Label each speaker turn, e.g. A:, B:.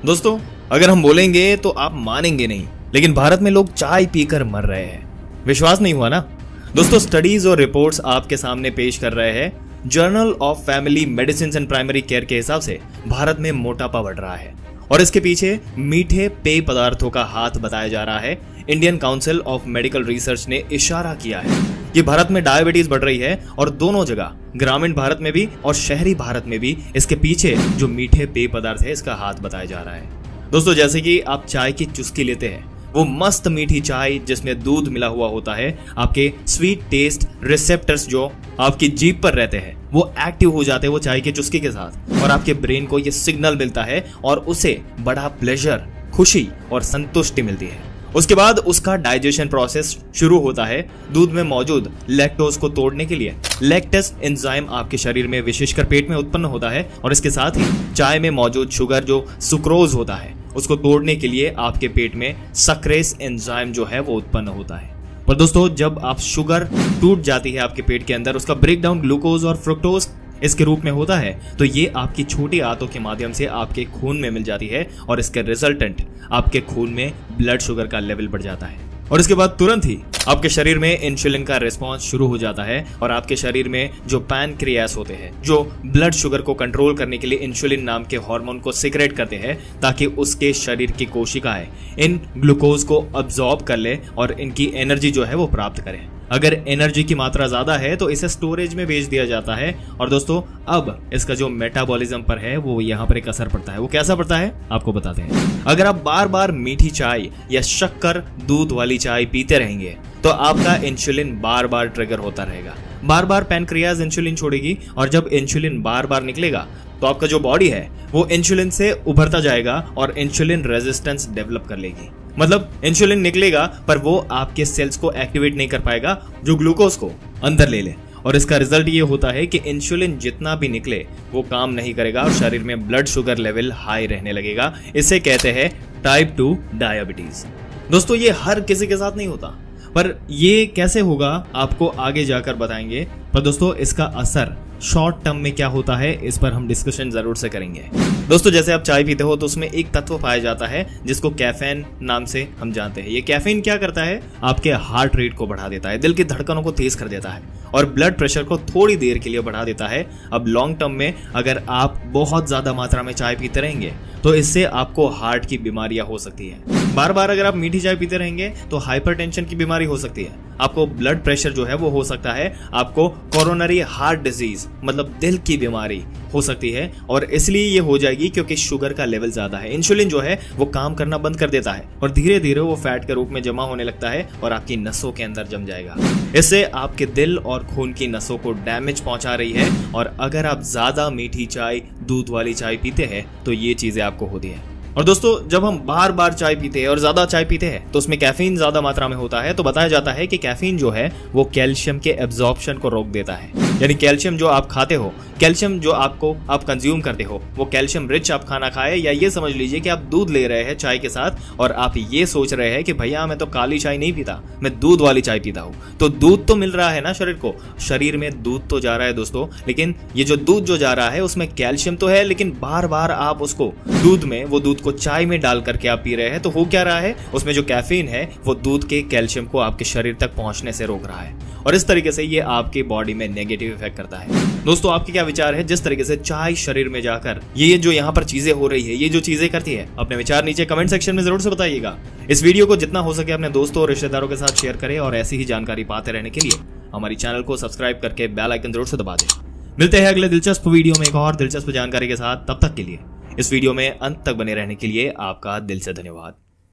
A: दोस्तों अगर हम बोलेंगे तो आप मानेंगे नहीं, लेकिन भारत में लोग चाय पीकर मर रहे हैं। विश्वास नहीं हुआ ना? दोस्तों स्टडीज और रिपोर्ट्स आपके सामने पेश कर रहे हैं। Journal of family medicine and primary care के हिसाब से भारत में मोटापा बढ़ रहा है और इसके पीछे मीठे पेय पदार्थों का हाथ बताया जा रहा है। Indian council of medical research ने इशारा किया है कि भारत में डायबिटीज बढ़ रही है और दोनों जगह, ग्रामीण भारत में भी और शहरी भारत में भी, इसके पीछे जो मीठे पेय पदार्थ है इसका हाथ बताया जा रहा है। दोस्तों जैसे कि आप चाय की चुस्की लेते हैं, वो मस्त मीठी चाय जिसमें दूध मिला हुआ होता है, आपके स्वीट टेस्ट रिसेप्टर्स जो आपकी जीभ पर रहते हैं वो एक्टिव हो जाते हैं वो चाय की चुस्की के साथ, और आपके ब्रेन को ये सिग्नल मिलता है और उसे बड़ा प्लेजर, खुशी और संतुष्टि मिलती है। उसके बाद उसका डाइजेशन प्रोसेस शुरू होता है। दूध में मौजूद लैक्टोज को तोड़ने के लिए लैक्टेस एंजाइम आपके शरीर में विशेषकर पेट में उत्पन्न होता है, और इसके साथ ही चाय में मौजूद शुगर जो सुक्रोज होता है उसको तोड़ने के लिए आपके पेट में सक्रेस एंजाइम जो है वो उत्पन्न होता है। पर दोस्तों जब आप शुगर टूट जाती है आपके पेट के अंदर, उसका ब्रेक डाउन ग्लूकोज और फ्रुक्टोज इसके रूप में होता है, तो ये आपकी छोटी आंतों के माध्यम से आपके खून में मिल जाती है और इसके रिजल्टेंट आपके खून में ब्लड शुगर का लेवल बढ़ जाता है। और इसके बाद तुरंत ही आपके शरीर में इंसुलिन का रिस्पांस शुरू हो जाता है और आपके शरीर में जो पैनक्रियास होते हैं जो ब्लड शुगर को कंट्रोल करने के लिए इंसुलिन नाम के हार्मोन को सिक्रेट करते हैं ताकि उसके शरीर की कोशिकाएं इन ग्लूकोज को अब्सॉर्ब कर ले और इनकी एनर्जी जो है वो प्राप्त करें। अगर एनर्जी की मात्रा ज्यादा है तो इसे स्टोरेज में भेज दिया जाता है, और दोस्तों अब इसका जो मेटाबॉलिज्म पर है वो यहाँ पर एक असर पड़ता है। वो कैसा पड़ता है आपको बताते हैं। अगर आप बार बार मीठी चाय या शक्कर दूध वाली चाय पीते रहेंगे तो आपका इंसुलिन बार बार ट्रिगर होता रहेगा, बार बार पैनक्रियाज इंसुलिन छोड़ेगी, और जब इंसुलिन बार बार निकलेगा तो आपका जो बॉडी है वो इंसुलिन से उभरता जाएगा और इंसुलिन रेजिस्टेंस डेवलप कर लेगी। मतलब इंसुलिन निकलेगा पर वो आपके सेल्स को एक्टिवेट नहीं कर पाएगा जो ग्लूकोज को अंदर ले ले, और इसका रिजल्ट ये होता है कि इंसुलिन जितना भी निकले वो काम नहीं करेगा और शरीर में ब्लड शुगर लेवल हाई रहने लगेगा। इसे कहते हैं टाइप 2 डायबिटीज। दोस्तों ये हर किसी के साथ नहीं होता, पर ये कैसे होगा आपको आगे जाकर बताएंगे। पर दोस्तों इसका असर शॉर्ट टर्म में क्या होता है इस पर हम डिस्कशन जरूर से करेंगे। दोस्तों जैसे आप चाय पीते हो तो उसमें एक तत्व पाया जाता है जिसको कैफीन नाम से हम जानते हैं। ये कैफीन क्या करता है, आपके हार्ट रेट को बढ़ा देता है, दिल की धड़कनों को तेज कर देता है और ब्लड प्रेशर को थोड़ी देर के लिए बढ़ा देता है। अब लॉन्ग टर्म में अगर आप बहुत ज्यादा मात्रा में चाय पीते रहेंगे तो इससे आपको हार्ट की बीमारियां हो सकती है। बार बार अगर आप मीठी चाय पीते रहेंगे तो हाइपरटेंशन की बीमारी हो सकती है, आपको ब्लड प्रेशर जो है वो हो सकता है, आपको कोरोनरी हार्ट डिजीज मतलब दिल की बीमारी हो सकती है, और इसलिए ये हो जाएगी क्योंकि शुगर का लेवल ज्यादा है। इंसुलिन जो है वो काम करना बंद कर देता है और धीरे धीरे वो फैट के रूप में जमा होने लगता है और आपकी नसों के अंदर जम जाएगा। इससे आपके दिल और खून की नसों को डैमेज पहुंचा रही है, और अगर आप ज्यादा मीठी चाय दूध वाली चाय पीते हैं तो ये चीजें आपको होती है। और दोस्तों जब हम बार बार चाय पीते हैं और ज्यादा चाय पीते हैं तो उसमें कैफीन ज्यादा मात्रा में होता है, तो बताया जाता है कि कैफीन जो है वो कैल्शियम के एब्जॉर्प्शन को रोक देता है। यानी कैल्शियम जो आप खाते हो, कैल्शियम जो आप कंज्यूम करते हो, वो कैल्शियम रिच आप खाना खाए, या ये समझ लीजिए कि आप दूध ले रहे हैं चाय के साथ और आप ये सोच रहे हैं कि भैया मैं तो काली चाय नहीं पीता, मैं दूध वाली चाय पीता हूँ। तो दूध तो मिल रहा है ना शरीर को, शरीर में दूध तो जा रहा है दोस्तों, लेकिन ये जो दूध जो जा रहा है उसमें कैल्शियम तो है, लेकिन बार बार आप उसको दूध में, वो दूध को चाय में डाल करके आप पी रहे हैं, तो हो क्या रहा है, उसमें जो कैफीन है वो दूध के कैल्शियम को आपके शरीर तक पहुंचने से रोक रहा है, और इस तरीके से ये आपके बॉडी में नेगेटिव इफेक्ट करता है। दोस्तों आपके क्या विचार है जिस तरीके से चाय शरीर में जाकर ये जो यहाँ पर चीजें हो रही है, ये जो चीजें करती है, अपने विचार नीचे कमेंट सेक्शन में जरूर से बताइएगा। इस वीडियो को जितना हो सके अपने दोस्तों और रिश्तेदारों के साथ शेयर करें, और ऐसी ही जानकारी पाते रहने के लिए हमारी चैनल को सब्सक्राइब करके बेल आइकन जरूर से दबा दें। मिलते हैं अगले दिलचस्प वीडियो में एक और दिलचस्प जानकारी के साथ, तब तक के लिए इस वीडियो में अंत तक बने रहने के लिए आपका दिल से धन्यवाद।